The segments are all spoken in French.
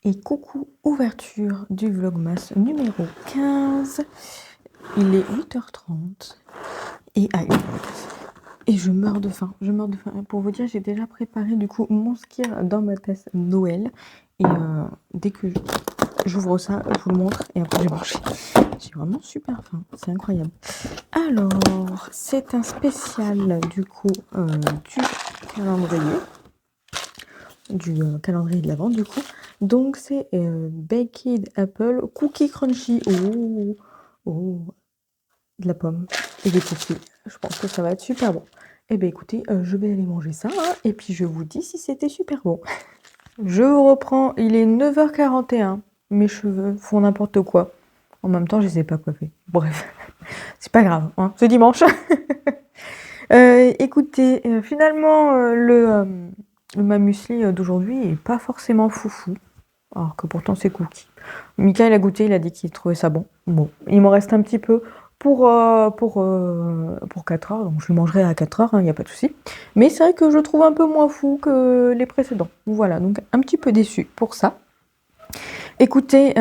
Et coucou, ouverture du Vlogmas numéro 15. Il est 8h30 et et je meurs de faim, Pour vous dire, j'ai déjà préparé du coup mon skyr dans ma tasse Noël. Et dès que j'ouvre ça, je vous le montre et après je vais manger. J'ai vraiment super faim, c'est incroyable. Alors, c'est un spécial du coup du calendrier. Calendrier de l'Avent du coup. Donc c'est Baked Apple Cookie Crunchy. Oh, de la pomme et des cookies. Je pense que ça va être super bon. Eh bien écoutez, je vais aller manger ça hein, et puis je vous dis si c'était super bon. Je vous reprends, il est 9h41. Mes cheveux font n'importe quoi. En même temps, je sais pas coiffer. Bref, c'est pas grave, hein, c'est dimanche. Écoutez, finalement, ma muesli d'aujourd'hui est pas forcément foufou. Alors que pourtant c'est cookie. Michael a goûté, il a dit qu'il trouvait ça bon. Bon, il m'en reste un petit peu pour 4 heures, donc je le mangerai à 4 heures, il n'y a pas de souci. Mais c'est vrai que je trouve un peu moins fou que les précédents. Voilà, donc un petit peu déçu pour ça. Écoutez,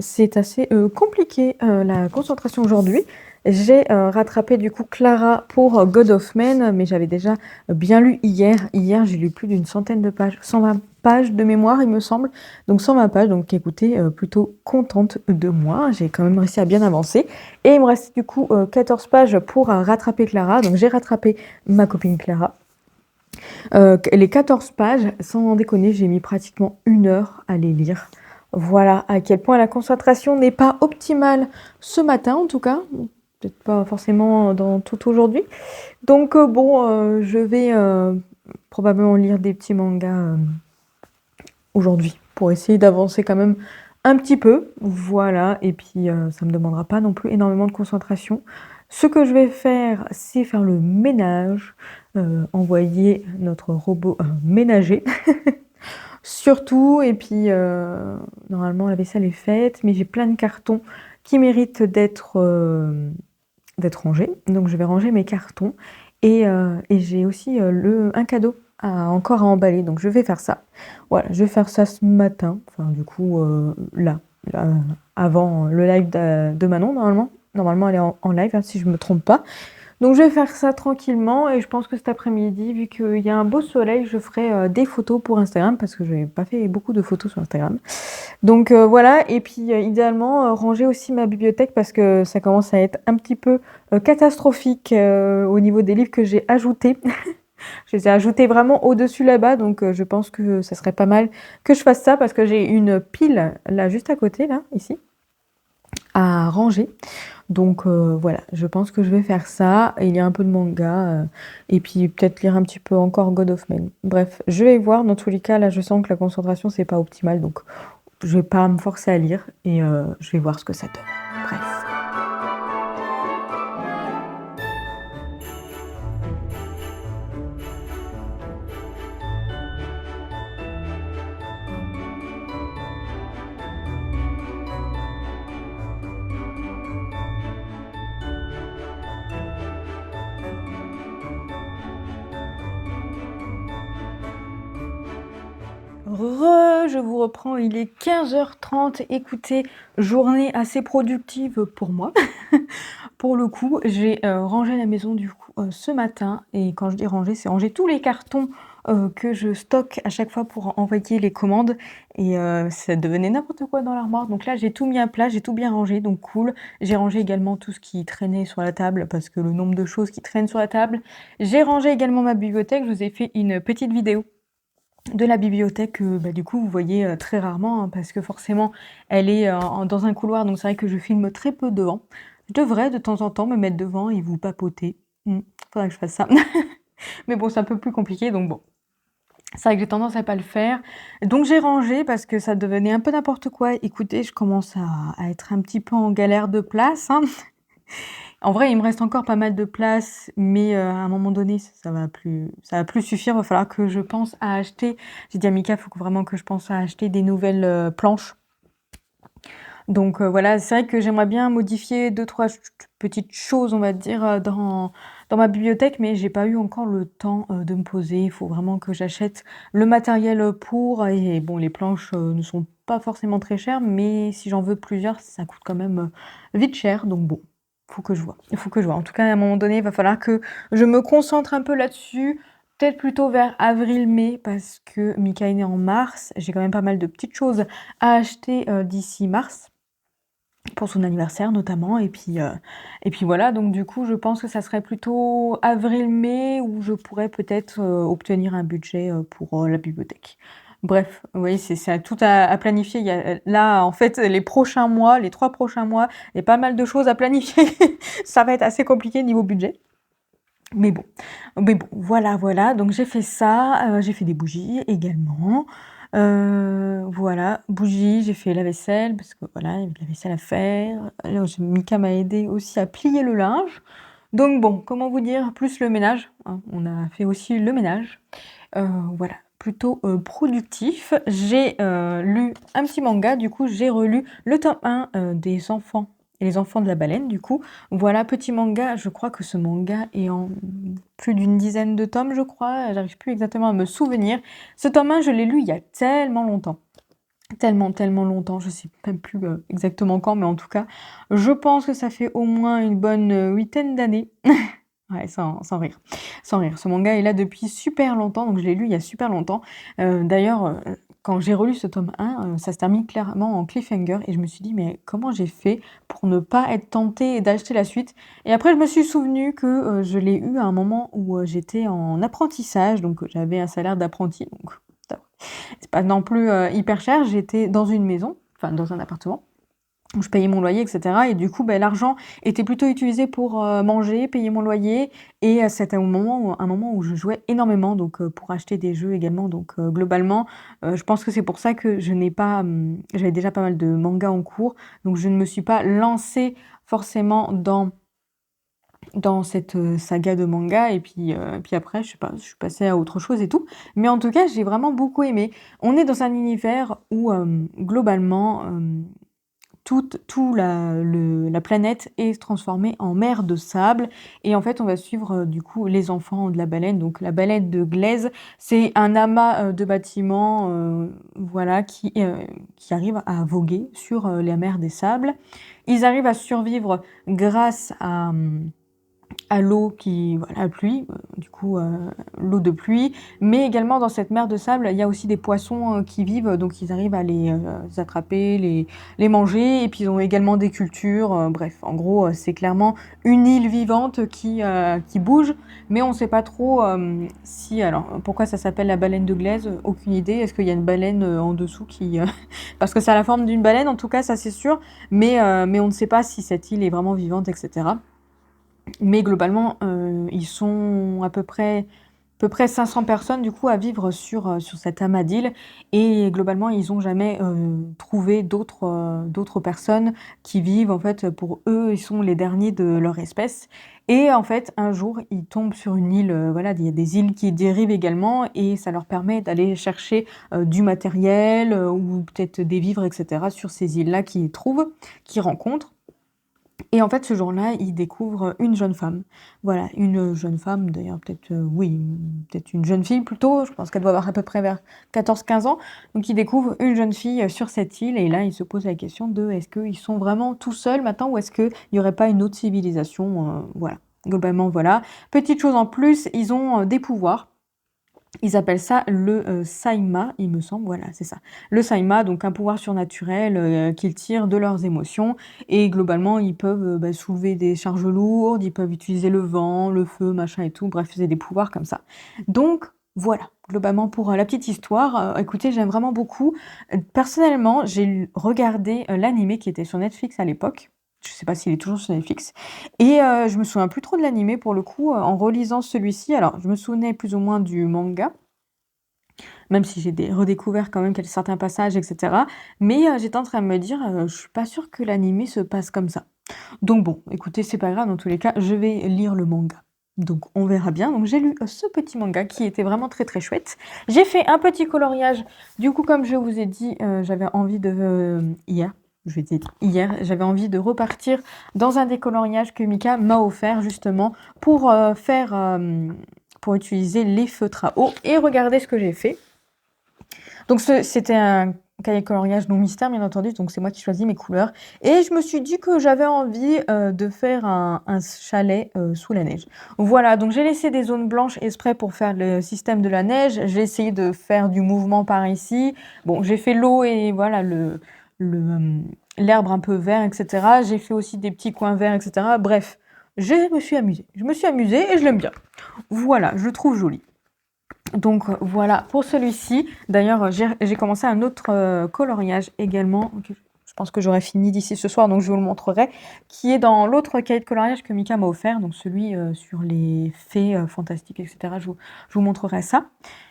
c'est assez compliqué la concentration aujourd'hui. J'ai rattrapé du coup Clara pour God of Men, mais j'avais déjà bien lu hier. Hier, j'ai lu plus d'une centaine de pages, 120 pages de mémoire, il me semble. Donc 120 pages, donc écoutez, plutôt contente de moi. J'ai quand même réussi à bien avancer. Et il me reste du coup 14 pages pour rattraper Clara. Donc j'ai rattrapé ma copine Clara. Les 14 pages, sans déconner, j'ai mis pratiquement 1 heure à les lire. Voilà à quel point la concentration n'est pas optimale ce matin, en tout cas. Peut-être pas forcément dans tout aujourd'hui. Donc je vais probablement lire des petits mangas aujourd'hui pour essayer d'avancer quand même un petit peu. Voilà, et puis ça me demandera pas non plus énormément de concentration. Ce que je vais faire, c'est faire le ménage, envoyer notre robot ménager. Surtout, et puis normalement la vaisselle est faite, mais j'ai plein de cartons qui méritent d'être rangés. Donc je vais ranger mes cartons et j'ai aussi un cadeau encore à emballer, donc je vais faire ça. Voilà, je vais faire ça ce matin, enfin du coup là, avant le live de Manon normalement. Normalement elle est en live hein, si je me trompe pas. Donc je vais faire ça tranquillement et je pense que cet après-midi, vu qu'il y a un beau soleil, je ferai des photos pour Instagram parce que je n'ai pas fait beaucoup de photos sur Instagram. Donc voilà, et puis idéalement ranger aussi ma bibliothèque parce que ça commence à être un petit peu catastrophique au niveau des livres que j'ai ajoutés. Je les ai ajoutés vraiment au-dessus là-bas, donc je pense que ça serait pas mal que je fasse ça parce que j'ai une pile là juste à côté, là, ici, à ranger. Donc voilà, je pense que je vais faire ça. Il y a un peu de manga et puis peut-être lire un petit peu encore God of Men. Bref, je vais voir. Dans tous les cas, là, je sens que la concentration, c'est pas optimal. Donc je vais pas me forcer à lire et je vais voir ce que ça donne. Bref. Je vous reprends, il est 15h30. Écoutez, journée assez productive pour moi. Pour le coup, j'ai rangé la maison du coup ce matin. Et quand je dis ranger, c'est ranger tous les cartons que je stocke à chaque fois pour envoyer les commandes. Et ça devenait n'importe quoi dans l'armoire. Donc là, j'ai tout mis à plat, j'ai tout bien rangé, donc cool. J'ai rangé également tout ce qui traînait sur la table parce que le nombre de choses qui traînent sur la table. J'ai rangé également ma bibliothèque. Je vous ai fait une petite vidéo de la bibliothèque, du coup, vous voyez très rarement, hein, parce que forcément, elle est dans un couloir, donc c'est vrai que je filme très peu devant. Je devrais de temps en temps me mettre devant et vous papoter. Faudrait que je fasse ça. Mais bon, c'est un peu plus compliqué, donc bon. C'est vrai que j'ai tendance à pas le faire. Donc j'ai rangé parce que ça devenait un peu n'importe quoi. Écoutez, je commence à être un petit peu en galère de place, hein. En vrai, il me reste encore pas mal de place, mais à un moment donné, ça va plus suffire. Il va falloir que je pense à acheter. J'ai dit à Mika, il faut vraiment que je pense à acheter des nouvelles planches. Donc voilà, c'est vrai que j'aimerais bien modifier 2-3 petites choses, on va dire, dans ma bibliothèque, mais j'ai pas eu encore le temps, de me poser. Il faut vraiment que j'achète le matériel, pour et bon, les planches, ne sont pas forcément très chères, mais si j'en veux plusieurs, ça coûte quand même, vite cher, donc bon, faut que je vois. Il faut que je vois. En tout cas, à un moment donné, il va falloir que je me concentre un peu là-dessus, peut-être plutôt vers avril-mai parce que Mika est né en mars. J'ai quand même pas mal de petites choses à acheter, d'ici mars. Pour son anniversaire notamment et puis voilà, donc du coup, je pense que ça serait plutôt avril-mai où je pourrais peut-être, obtenir un budget, pour, la bibliothèque. Bref, oui, c'est tout à planifier. Il y a, là, en fait, les prochains mois, les 3 prochains mois, il y a pas mal de choses à planifier. Ça va être assez compliqué niveau budget. Mais bon, voilà, voilà, donc j'ai fait ça, j'ai fait des bougies également, voilà, bougies, j'ai fait la vaisselle parce que voilà, il y avait de la vaisselle à faire. Alors j'ai Mika m'a aidé aussi à plier le linge. Donc bon, comment vous dire? Plus le ménage, hein, on a fait aussi le ménage. Voilà, plutôt, productif. J'ai, lu un petit manga, du coup, j'ai relu le tome 1, des enfants et les enfants de la baleine, du coup. Voilà, petit manga, je crois que ce manga est en plus d'une dizaine de tomes, je crois, j'arrive plus exactement à me souvenir. Ce tome 1, je l'ai lu il y a tellement longtemps. Tellement, tellement longtemps, je sais même plus, exactement quand, mais en tout cas, je pense que ça fait au moins une bonne, huitaine d'années. Ouais, sans rire, sans rire. Ce manga est là depuis super longtemps, donc je l'ai lu il y a super longtemps. D'ailleurs, quand j'ai relu ce tome 1, ça se termine clairement en cliffhanger et je me suis dit: «Mais comment j'ai fait pour ne pas être tentée d'acheter la suite?» Et après je me suis souvenue que, je l'ai eu à un moment où, j'étais en apprentissage, donc j'avais un salaire d'apprenti, donc ça va. C'est pas non plus, hyper cher. J'étais dans une maison, enfin dans un appartement où je payais mon loyer et cetera et du coup, l'argent était plutôt utilisé pour, manger, payer mon loyer et c'était un moment où je jouais énormément donc pour acheter des jeux également donc globalement, je pense que c'est pour ça que je n'ai pas, j'avais déjà pas mal de mangas en cours donc je ne me suis pas lancée forcément dans cette, saga de manga et puis après, je sais pas, je suis passée à autre chose et tout. Mais en tout cas, j'ai vraiment beaucoup aimé. On est dans un univers où, globalement, tout la planète est transformée en mer de sable et en fait, on va suivre, du coup, les enfants de la baleine. Donc la baleine de Glaise, c'est un amas, de bâtiments, voilà, qui arrive à voguer sur, la mer des sables. Ils arrivent à survivre grâce à l'eau qui voilà, la pluie, du coup, l'eau de pluie, mais également dans cette mer de sable, il y a aussi des poissons, qui vivent, donc ils arrivent à les, attraper, les manger et puis ils ont également des cultures, bref, en gros, c'est clairement une île vivante qui bouge, mais on sait pas trop, si alors pourquoi ça s'appelle la baleine de Glaise? Aucune idée. Est-ce qu'il y a une baleine, en dessous qui, parce que ça a la forme d'une baleine en tout cas, ça c'est sûr, mais on ne sait pas si cette île est vraiment vivante et cetera. Mais globalement, ils sont à peu près 500 personnes du coup à vivre sur cet amas d'îles et globalement ils ont jamais, trouvé d'autres personnes qui vivent en fait, pour eux, ils sont les derniers de leur espèce et en fait, un jour, ils tombent sur une île, voilà, il y a des îles qui dérivent également et ça leur permet d'aller chercher, du matériel, ou peut-être des vivres et cetera sur ces îles-là qu'ils trouvent, qu'ils rencontrent et en fait, ce jour-là, il découvre une jeune femme. Voilà, une jeune femme, d'ailleurs, peut-être, oui, peut-être une jeune fille plutôt. Je pense qu'elle doit avoir à peu près vers 14-15 ans. Donc, il découvre une jeune fille sur cette île. Et là, il se pose la question de est-ce qu'ils sont vraiment tout seuls maintenant ou est-ce qu'il n'y aurait pas une autre civilisation? Voilà. Globalement, voilà. Petite chose en plus, ils ont des pouvoirs. Ils appellent ça le, Saima, il me semble, voilà, c'est ça. Le Saima, donc un pouvoir surnaturel, qu'ils tirent de leurs émotions et globalement, ils peuvent, soulever des charges lourdes, ils peuvent utiliser le vent, le feu, machin et tout, bref, c'est des pouvoirs comme ça. Donc voilà, globalement pour, la petite histoire, écoutez, j'aime vraiment beaucoup. Personnellement, j'ai regardé, l'animé qui était sur Netflix à l'époque. Je sais pas s'il est toujours sur Netflix et je me souviens plus trop de l'animé pour le coup, en relisant celui-ci. Alors je me souvenais plus ou moins du manga, même si j'ai redécouvert quand même quelques certains passages et cetera. Mais j'étais en train de me dire, je suis pas sûre que l'animé se passe comme ça. Donc bon, écoutez, c'est pas grave, dans tous les cas, je vais lire le manga. Donc on verra bien. Donc j'ai lu, ce petit manga qui était vraiment très, très chouette. J'ai fait un petit coloriage. Du coup, comme je vous ai dit, j'avais envie de hier je vais dire hier, j'avais envie de repartir dans un décoloriage que Mika m'a offert justement pour pour utiliser les feutres à eau. Et regardez ce que j'ai fait. Donc c'était un cahier coloriage non mystère, bien entendu, donc c'est moi qui choisis mes couleurs. Et je me suis dit que j'avais envie de faire un chalet sous la neige. Voilà, donc j'ai laissé des zones blanches exprès pour faire le système de la neige. J'ai essayé de faire du mouvement par ici. Bon, j'ai fait l'eau et voilà l'herbe un peu vert, etc. J'ai fait aussi des petits coins verts, etc. Bref, je me suis amusée. Je me suis amusée et je l'aime bien. Voilà, je le trouve joli. Donc voilà pour celui-ci. D'ailleurs, j'ai commencé un autre coloriage également. Je pense que j'aurai fini d'ici ce soir, donc je vous le montrerai, qui est dans l'autre cahier de coloriage que Mika m'a offert, donc celui sur les fées fantastiques, etc. Je vous montrerai ça.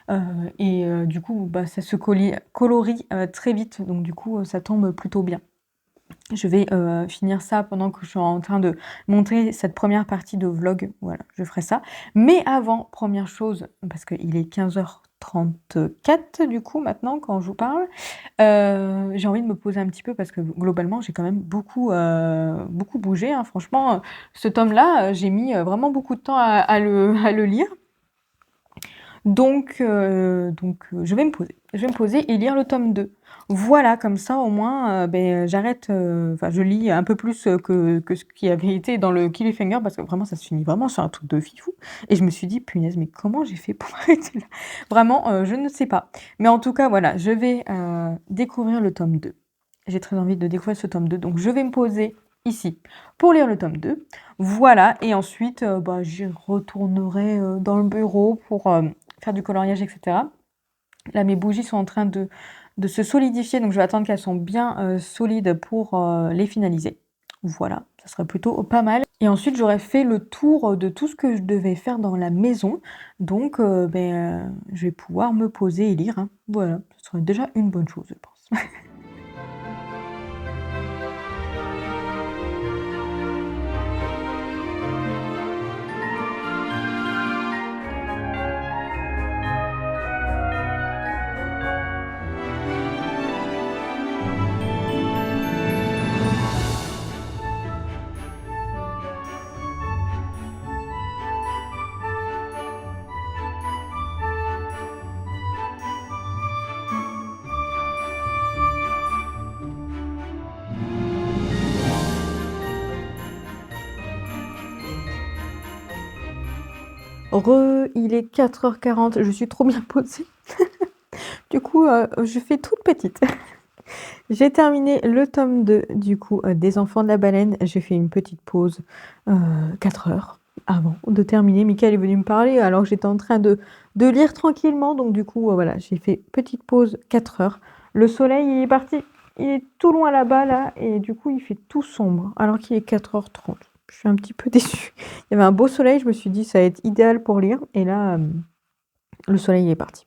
Du coup, bah, ça se colorie très vite, donc du coup, ça tombe plutôt bien. Je vais finir ça pendant que je suis en train de montrer cette première partie de vlog. Voilà, je ferai ça. Mais avant, première chose, parce qu'il est 15h34 du coup maintenant quand je vous parle, j'ai envie de me poser un petit peu parce que globalement j'ai quand même beaucoup bougé, hein. Franchement, ce tome-là, j'ai mis vraiment beaucoup de temps à le lire. Donc, je vais me poser. Je vais me poser et lire le tome 2. Voilà, comme ça au moins, j'arrête, enfin je lis un peu plus que ce qui avait été dans le cliffhanger parce que vraiment ça se finit vraiment sur un truc de fifou. Et je me suis dit, punaise, mais comment j'ai fait pour arrêter là? Vraiment, je ne sais pas. Mais en tout cas, voilà, je vais découvrir le tome 2. J'ai très envie de découvrir ce tome 2, donc je vais me poser ici pour lire le tome 2. Voilà, et ensuite, j'y retournerai dans le bureau pour faire du coloriage, etc. Là, mes bougies sont en train de se solidifier, donc je vais attendre qu'elles sont bien solides pour les finaliser. Voilà, ça serait plutôt pas mal. Et ensuite, j'aurais fait le tour de tout ce que je devais faire dans la maison. Donc, je vais pouvoir me poser et lire, hein. Voilà, ce serait déjà une bonne chose, je pense. Il est 4h40, je suis trop bien posée. Du coup, je fais toute petite. J'ai terminé le tome 2 du coup des Enfants de la Baleine. J'ai fait une petite pause 4 heures avant de terminer. Mickaël est venu me parler alors que j'étais en train de lire tranquillement. Donc du coup, voilà, j'ai fait petite pause 4 heures. Le soleil il est parti, il est tout loin là-bas là et du coup il fait tout sombre alors qu'il est 4h30. Je suis un petit peu déçue. Il y avait un beau soleil, je me suis dit ça va être idéal pour lire et là le soleil est parti.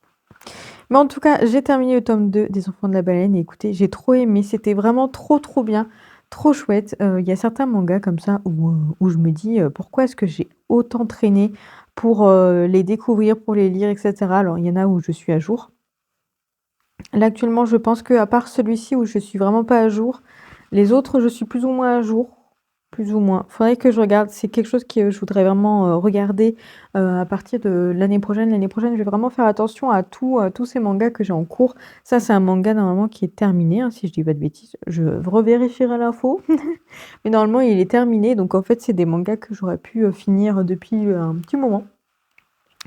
Mais en tout cas, j'ai terminé le tome 2 des Enfants de la Baleine et écoutez, j'ai trop aimé, c'était vraiment trop bien, trop chouette. Il y a certains mangas comme ça où je me dis pourquoi est-ce que j'ai autant traîné pour les découvrir, pour les lire, etc. Alors il y en a où je suis à jour. Là actuellement, je pense qu'à part celui-ci où je suis vraiment pas à jour, les autres je suis plus ou moins à jour. Plus ou moins. Faudrait que je regarde. C'est quelque chose que je voudrais vraiment regarder à partir de l'année prochaine. L'année prochaine, je vais vraiment faire attention à tous ces mangas que j'ai en cours. Ça, c'est un manga normalement qui est terminé, hein, si je dis pas de bêtises. Je revérifierai l'info. Mais normalement, il est terminé. Donc en fait, c'est des mangas que j'aurais pu finir depuis un petit moment.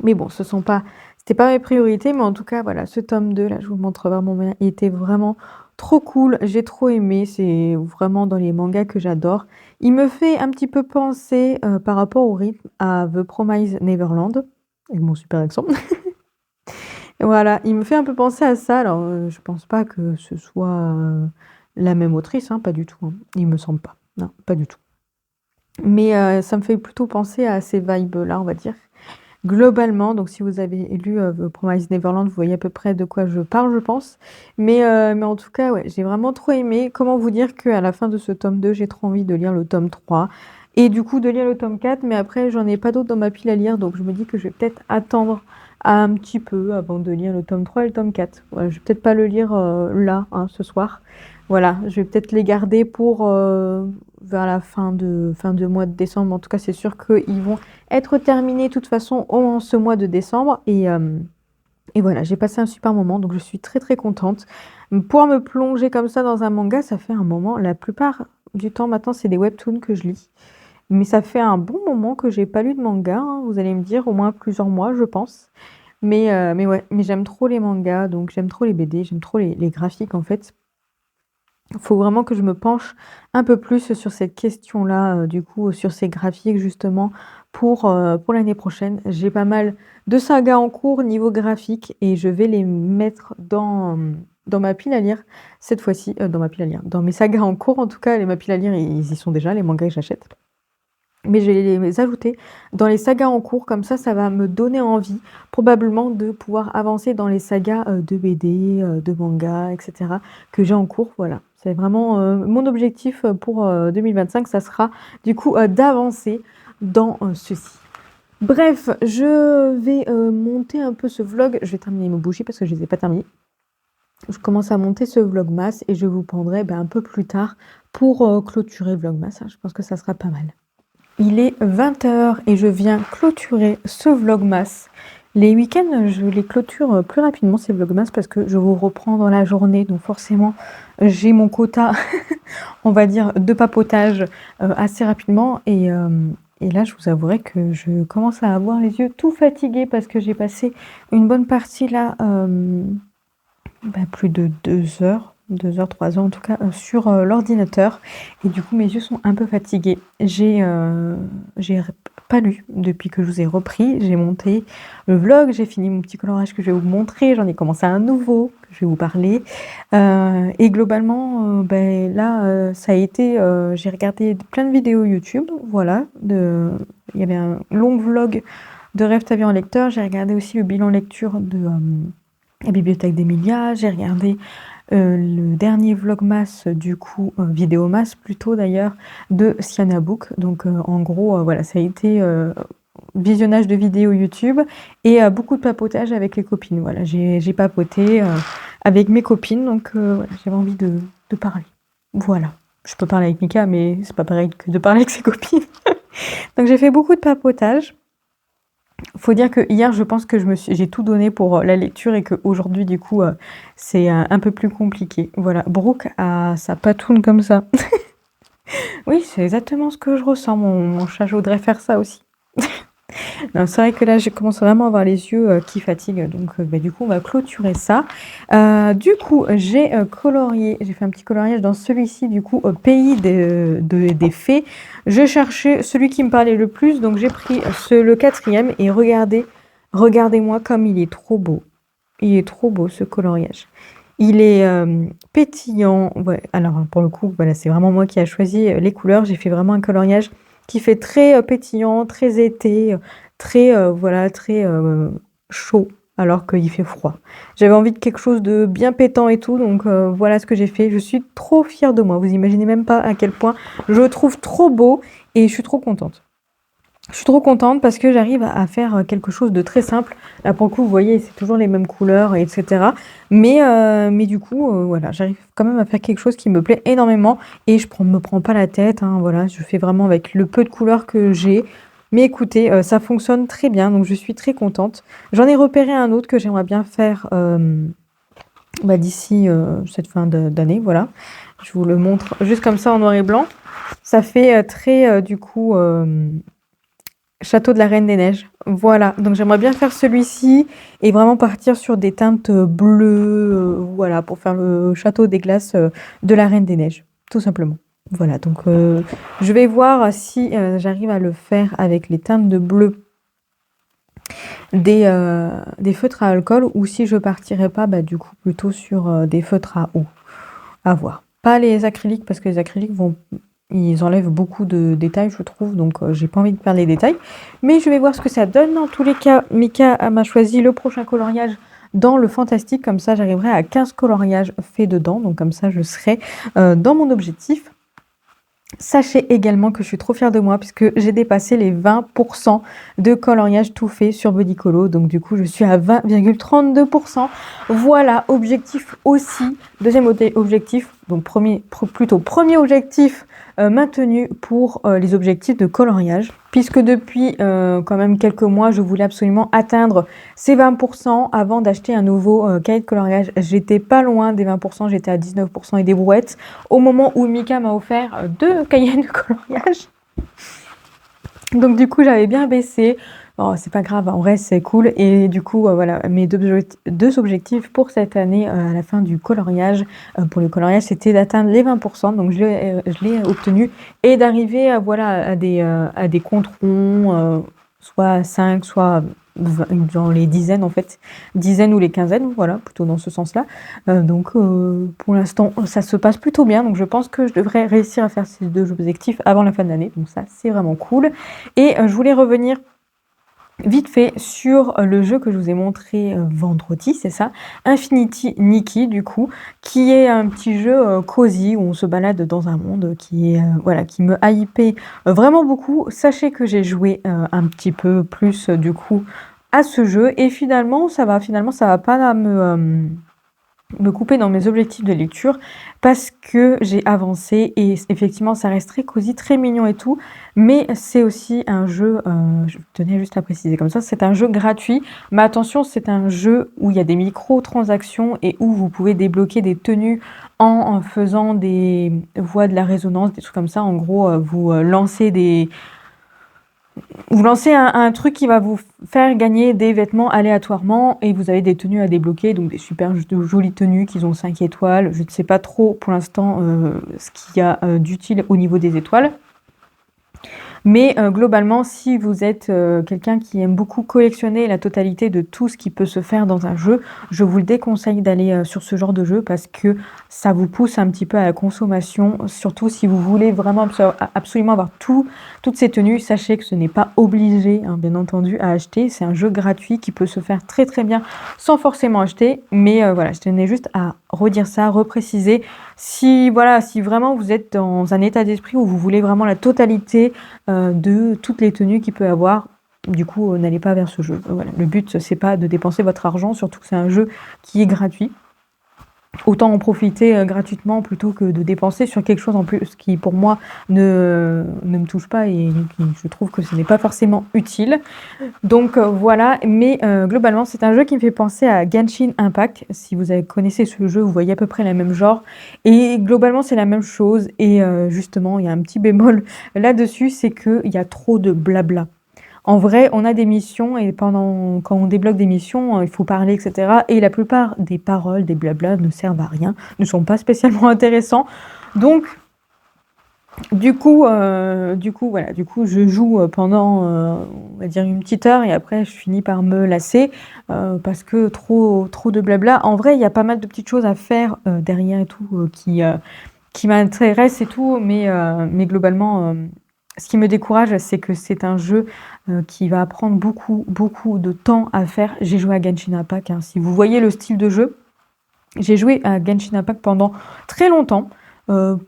Mais bon, c'était pas mes priorités. Mais en tout cas, voilà, ce tome 2, là, je vous montre vraiment bien. Il était vraiment trop cool. J'ai trop aimé. C'est vraiment dans les mangas que j'adore. Il me fait un petit peu penser par rapport au rythme à The Promised Neverland, avec mon super accent. Et voilà, il me fait un peu penser à ça. Alors, je pense pas que ce soit la même autrice, hein, pas du tout. Hein. Il me semble pas. Non, pas du tout. Mais ça me fait plutôt penser à ces vibes-là, on va dire. Globalement, donc si vous avez lu The Promised Neverland, vous voyez à peu près de quoi je parle, je pense. Mais en tout cas, ouais, j'ai vraiment trop aimé. Comment vous dire qu'à la fin de ce tome 2, j'ai trop envie de lire le tome 3 et du coup de lire le tome 4, mais après, j'en ai pas d'autres dans ma pile à lire, donc je me dis que je vais peut-être attendre un petit peu avant de lire le tome 3 et le tome 4. Ouais, je vais peut-être pas le lire là, hein, ce soir. Voilà, je vais peut-être les garder pour vers la fin de mois de décembre. En tout cas, c'est sûr qu'ils vont être terminés de toute façon en ce mois de décembre. Et voilà, j'ai passé un super moment, donc je suis très très contente. Pouvoir me plonger comme ça dans un manga, ça fait un moment. La plupart du temps maintenant, c'est des webtoons que je lis. Mais ça fait un bon moment que j'ai pas lu de manga, hein, vous allez me dire, au moins plusieurs mois, je pense. Mais ouais, mais j'aime trop les mangas, donc j'aime trop les BD, j'aime trop les graphiques en fait. Il faut vraiment que je me penche un peu plus sur cette question-là, du coup, sur ces graphiques justement pour l'année prochaine. J'ai pas mal de sagas en cours niveau graphique et je vais les mettre dans ma pile à lire cette fois-ci, dans ma pile à lire, dans mes sagas en cours en tout cas, ma pile à lire, ils y sont déjà, les mangas que j'achète. Mais je vais les ajouter dans les sagas en cours, comme ça va me donner envie probablement de pouvoir avancer dans les sagas de BD, de manga, etc. que j'ai en cours. Voilà, c'est vraiment mon objectif pour 2025, ça sera du coup d'avancer dans ceci. Bref, je vais monter un peu ce vlog. Je vais terminer mes bougies parce que je ne les ai pas terminées. Je commence à monter ce vlogmas et je vous prendrai un peu plus tard pour clôturer vlogmas. Je pense que ça sera pas mal. Il est 20h et je viens clôturer ce vlogmas. Les week-ends, je les clôture plus rapidement ces vlogmas parce que je vous reprends dans la journée. Donc forcément, j'ai mon quota, on va dire, de papotage assez rapidement. Et là, je vous avouerai que je commence à avoir les yeux tout fatigués parce que j'ai passé une bonne partie là, plus de 2 heures. 2 heures, 3 heures en tout cas, sur l'ordinateur. Et du coup, mes yeux sont un peu fatigués. J'ai pas lu depuis que je vous ai repris. J'ai monté le vlog, j'ai fini mon petit coloriage que je vais vous montrer. J'en ai commencé un nouveau que je vais vous parler. Et globalement, là, ça a été... j'ai regardé plein de vidéos YouTube. Voilà. Il y avait un long vlog de Rêve ta vie en lecteur. J'ai regardé aussi le bilan lecture de la bibliothèque d'Emilia. J'ai regardé le dernier vlogmas, du coup, vidéomas plutôt d'ailleurs, de Siana Book. Donc en gros, voilà, ça a été visionnage de vidéos YouTube et beaucoup de papotage avec les copines. Voilà, j'ai papoté avec mes copines, donc voilà, j'avais envie de parler. Voilà. Je peux parler avec Mika, mais c'est pas pareil que de parler avec ses copines. Donc j'ai fait beaucoup de papotage. Faut dire que hier, je pense que j'ai tout donné pour la lecture et qu'aujourd'hui, du coup, c'est un peu plus compliqué. Voilà, Brooke a sa patoune comme ça. Oui, c'est exactement ce que je ressens. Mon chat, je voudrais faire ça aussi. Non, c'est vrai que là, je commence vraiment à avoir les yeux qui fatiguent. Donc, du coup, on va clôturer ça. Du coup, j'ai colorié. J'ai fait un petit coloriage dans celui-ci, du coup, Pays des Fées. Je cherchais celui qui me parlait le plus. Donc, j'ai pris le 4e. Et regardez-moi comme il est trop beau. Il est trop beau, ce coloriage. Il est pétillant. Ouais, alors, pour le coup, voilà, c'est vraiment moi qui a choisi les couleurs. J'ai fait vraiment un coloriage qui fait très pétillant, très été, très voilà, très chaud alors qu'il fait froid. J'avais envie de quelque chose de bien pétant et tout, donc voilà ce que j'ai fait. Je suis trop fière de moi. Vous imaginez même pas à quel point je le trouve trop beau et je suis trop contente. Je suis trop contente parce que j'arrive à faire quelque chose de très simple. Là, pour le coup, vous voyez, c'est toujours les mêmes couleurs, etc. Mais du coup, voilà, j'arrive quand même à faire quelque chose qui me plaît énormément et je me prends pas la tête. Hein, voilà, je fais vraiment avec le peu de couleurs que j'ai. Mais écoutez, ça fonctionne très bien, donc je suis très contente. J'en ai repéré un autre que j'aimerais bien faire d'ici cette fin d'année. Voilà, je vous le montre juste comme ça en noir et blanc. Ça fait très, du coup... Château de la Reine des Neiges. Voilà, donc j'aimerais bien faire celui-ci et vraiment partir sur des teintes bleues, voilà, pour faire le château des glaces de la Reine des Neiges, tout simplement. Voilà, donc je vais voir si j'arrive à le faire avec les teintes de bleu des feutres à alcool ou si je partirai pas, du coup, plutôt sur des feutres à eau. À voir. Pas les acryliques parce que les acryliques ils enlèvent beaucoup de détails, je trouve, donc j'ai pas envie de perdre les détails. Mais je vais voir ce que ça donne. Dans tous les cas, Mika m'a choisi le prochain coloriage dans le fantastique. Comme ça, j'arriverai à 15 coloriages faits dedans. Donc comme ça, je serai dans mon objectif. Sachez également que je suis trop fière de moi puisque j'ai dépassé les 20% de coloriage tout fait sur Bodycolo. Donc du coup, je suis à 20,32%. Voilà, objectif aussi. Deuxième objectif, Donc plutôt premier objectif maintenu pour les objectifs de coloriage. Puisque depuis quand même quelques mois, je voulais absolument atteindre ces 20% avant d'acheter un nouveau cahier de coloriage. J'étais pas loin des 20%, j'étais à 19% et des brouettes au moment où Mika m'a offert 2 cahiers de coloriage. Donc du coup, j'avais bien baissé. Oh, c'est pas grave, en vrai, c'est cool. Et du coup, voilà, mes deux objectifs pour cette année, à la fin du coloriage, pour le coloriage, c'était d'atteindre les 20%. Donc je l'ai obtenu. Et d'arriver voilà, à des comptes ronds, soit 5, soit dans les dizaines, en fait. Dizaines ou les quinzaines, voilà, plutôt dans ce sens-là. Donc pour l'instant, ça se passe plutôt bien. Donc je pense que je devrais réussir à faire ces 2 objectifs avant la fin de l'année. Donc ça, c'est vraiment cool. Et je voulais revenir vite fait sur le jeu que je vous ai montré vendredi, c'est ça, Infinity Nikki du coup, qui est un petit jeu cosy où on se balade dans un monde qui est voilà, qui me hypait vraiment beaucoup. Sachez que j'ai joué un petit peu plus du coup à ce jeu et finalement ça va pas me couper dans mes objectifs de lecture parce que j'ai avancé et effectivement ça reste très cosy, très mignon et tout, mais c'est aussi un jeu, je tenais juste à préciser comme ça, c'est un jeu gratuit, mais attention, c'est un jeu où il y a des micro-transactions et où vous pouvez débloquer des tenues en faisant des voix de la résonance, des trucs comme ça. En gros, vous lancez un truc qui va vous faire gagner des vêtements aléatoirement et vous avez des tenues à débloquer, donc des super jolies tenues qui ont 5 étoiles. Je ne sais pas trop pour l'instant ce qu'il y a d'utile au niveau des étoiles. Mais globalement, si vous êtes quelqu'un qui aime beaucoup collectionner la totalité de tout ce qui peut se faire dans un jeu, je vous le déconseille d'aller sur ce genre de jeu parce que ça vous pousse un petit peu à la consommation, surtout si vous voulez vraiment absolument avoir toutes ces tenues. Sachez que ce n'est pas obligé, hein, bien entendu, à acheter. C'est un jeu gratuit qui peut se faire très très bien sans forcément acheter. Mais voilà, je tenais juste à redire ça, repréciser. Si vraiment vous êtes dans un état d'esprit où vous voulez vraiment la totalité de toutes les tenues qu'il peut avoir, du coup n'allez pas vers ce jeu. Voilà. Le but c'est pas de dépenser votre argent, surtout que c'est un jeu qui est gratuit. Autant en profiter gratuitement plutôt que de dépenser sur quelque chose en plus qui pour moi ne me touche pas et je trouve que ce n'est pas forcément utile. Donc voilà, mais globalement c'est un jeu qui me fait penser à Genshin Impact. Si vous connaissez ce jeu, vous voyez à peu près le même genre. Et globalement c'est la même chose. Et justement, il y a un petit bémol là-dessus, c'est qu'il y a trop de blabla. En vrai, on a des missions et quand on débloque des missions, il faut parler, etc. Et la plupart des paroles, des blabla ne servent à rien, ne sont pas spécialement intéressants. Donc, du coup, voilà, je joue pendant, on va dire une petite heure et après je finis par me lasser parce que trop de blabla. En vrai, il y a pas mal de petites choses à faire derrière et tout qui m'intéressent et tout, mais globalement, ce qui me décourage, c'est que c'est un jeu qui va prendre beaucoup de temps à faire. J'ai joué à Genshin Impact, hein. Si vous voyez le style de jeu, j'ai joué à Genshin Impact pendant très longtemps.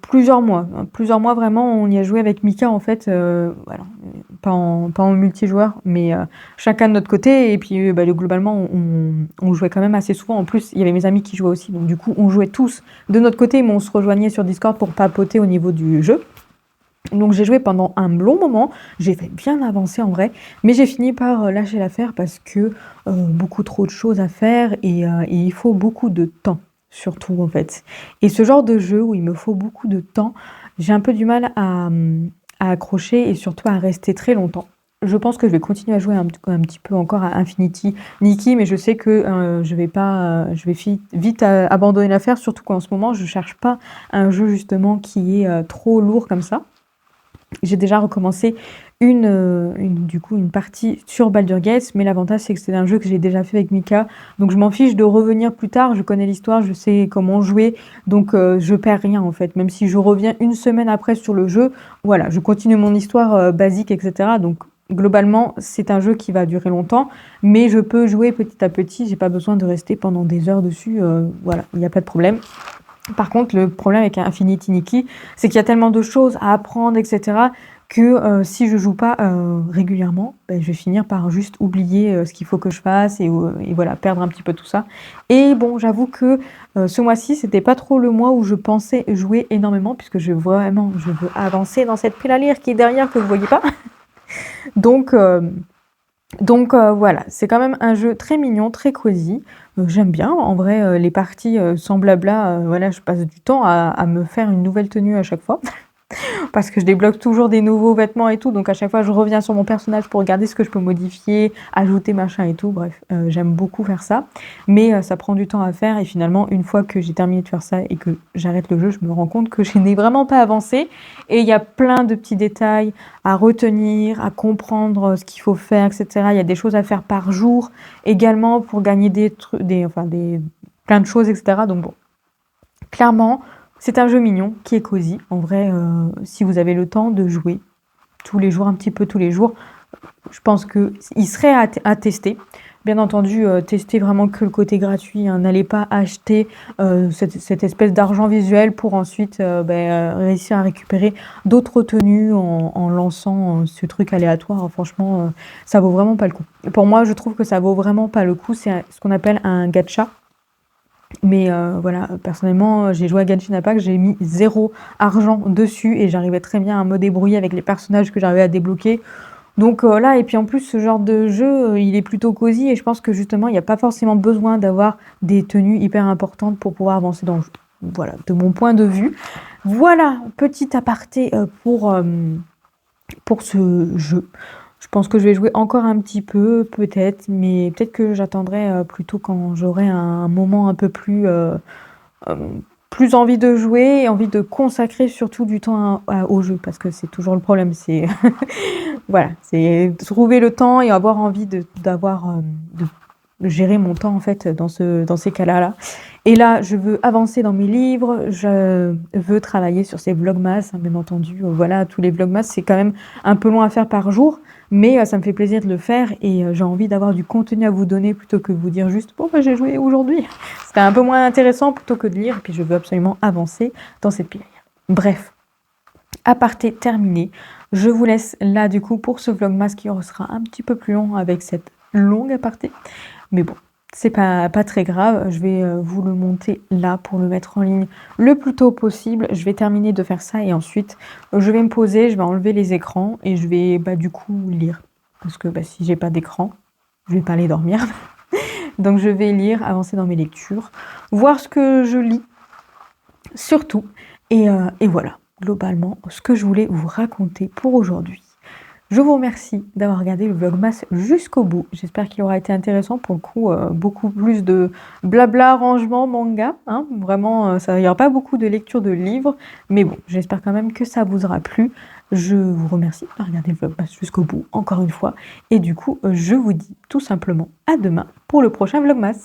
Plusieurs mois vraiment, on y a joué avec Mika en fait, voilà, pas en multijoueur, mais chacun de notre côté. Et puis globalement, on jouait quand même assez souvent. En plus, il y avait mes amis qui jouaient aussi, donc du coup, on jouait tous de notre côté, mais on se rejoignait sur Discord pour papoter au niveau du jeu. Donc j'ai joué pendant un long moment, j'ai fait bien avancer en vrai, mais j'ai fini par lâcher l'affaire parce que beaucoup trop de choses à faire et il faut beaucoup de temps, surtout en fait. Et ce genre de jeu où il me faut beaucoup de temps, j'ai un peu du mal à accrocher et surtout à rester très longtemps. Je pense que je vais continuer à jouer un petit peu encore à Infinity Nikki, mais je sais que je vais vite abandonner l'affaire, surtout qu'en ce moment je cherche pas un jeu justement qui est trop lourd comme ça. J'ai déjà recommencé une partie sur Baldur's Gate, mais l'avantage c'est que c'est un jeu que j'ai déjà fait avec Mika, donc je m'en fiche de revenir plus tard, je connais l'histoire, je sais comment jouer, donc je perds rien en fait, même si je reviens une semaine après sur le jeu, voilà, je continue mon histoire basique, etc. Donc globalement, c'est un jeu qui va durer longtemps, mais je peux jouer petit à petit, j'ai pas besoin de rester pendant des heures dessus, voilà, il n'y a pas de problème. Par contre, le problème avec Infinity Nikki, c'est qu'il y a tellement de choses à apprendre, etc., que si je joue pas régulièrement, ben, je vais finir par juste oublier ce qu'il faut que je fasse et voilà, perdre un petit peu tout ça. Et bon, j'avoue que ce mois-ci, c'était pas trop le mois où je pensais jouer énormément, puisque je veux avancer dans cette pile à lire qui est derrière que vous voyez pas. Donc, voilà, c'est quand même un jeu très mignon, très cosy. J'aime bien. En vrai, les parties sans blabla, voilà, je passe du temps à me faire une nouvelle tenue à chaque fois. Parce que je débloque toujours des nouveaux vêtements et tout, donc à chaque fois je reviens sur mon personnage pour regarder ce que je peux modifier, ajouter machin et tout, bref, j'aime beaucoup faire ça, mais ça prend du temps à faire et finalement une fois que j'ai terminé de faire ça et que j'arrête le jeu, je me rends compte que je n'ai vraiment pas avancé et il y a plein de petits détails à retenir, à comprendre ce qu'il faut faire, etc. Il y a des choses à faire par jour également pour gagner des trucs, plein de choses, etc. Donc bon, clairement, c'est un jeu mignon qui est cosy. En vrai, si vous avez le temps de jouer tous les jours, un petit peu tous les jours, je pense qu'il serait à tester. Bien entendu, testez vraiment que le côté gratuit, hein. N'allez pas acheter cette espèce d'argent visuel pour ensuite réussir à récupérer d'autres tenues en lançant ce truc aléatoire. Franchement, ça vaut vraiment pas le coup. Pour moi, je trouve que ça vaut vraiment pas le coup. C'est ce qu'on appelle un gacha. Mais voilà, personnellement, j'ai joué à Genshin Impact, j'ai mis 0 argent dessus et j'arrivais très bien à me débrouiller avec les personnages que j'arrivais à débloquer. Donc là, et puis en plus, ce genre de jeu, il est plutôt cosy et je pense que justement, il n'y a pas forcément besoin d'avoir des tenues hyper importantes pour pouvoir avancer dans le jeu. Voilà, de mon point de vue. Voilà, petit aparté pour ce jeu. Je pense que je vais jouer encore un petit peu, peut-être, mais peut-être que j'attendrai plutôt quand j'aurai un moment un peu plus envie de jouer et envie de consacrer surtout du temps au jeu, parce que c'est toujours le problème, c'est voilà, c'est trouver le temps et avoir envie de gérer mon temps en fait dans ces cas-là. Et là, je veux avancer dans mes livres, je veux travailler sur ces vlogmas, hein, bien entendu. Voilà, tous les vlogmas, c'est quand même un peu long à faire par jour, mais ça me fait plaisir de le faire et j'ai envie d'avoir du contenu à vous donner plutôt que de vous dire juste bon, bah, j'ai joué aujourd'hui. C'était un peu moins intéressant plutôt que de lire, et puis je veux absolument avancer dans cette pile. Bref, aparté terminé. Je vous laisse là du coup pour ce vlogmas qui sera un petit peu plus long avec cette longue aparté. Mais bon, c'est pas très grave. Je vais vous le monter là pour le mettre en ligne le plus tôt possible. Je vais terminer de faire ça et ensuite je vais me poser, je vais enlever les écrans et je vais du coup lire. Parce que si j'ai pas d'écran, je vais pas aller dormir. Donc je vais lire, avancer dans mes lectures, voir ce que je lis, surtout. Et voilà, globalement, ce que je voulais vous raconter pour aujourd'hui. Je vous remercie d'avoir regardé le vlogmas jusqu'au bout. J'espère qu'il aura été intéressant. Pour le coup, beaucoup plus de blabla, rangement, manga. Hein. Vraiment, il n'y aura pas beaucoup de lecture de livres. Mais bon, j'espère quand même que ça vous aura plu. Je vous remercie d'avoir regardé le vlogmas jusqu'au bout, encore une fois. Et du coup, je vous dis tout simplement à demain pour le prochain vlogmas.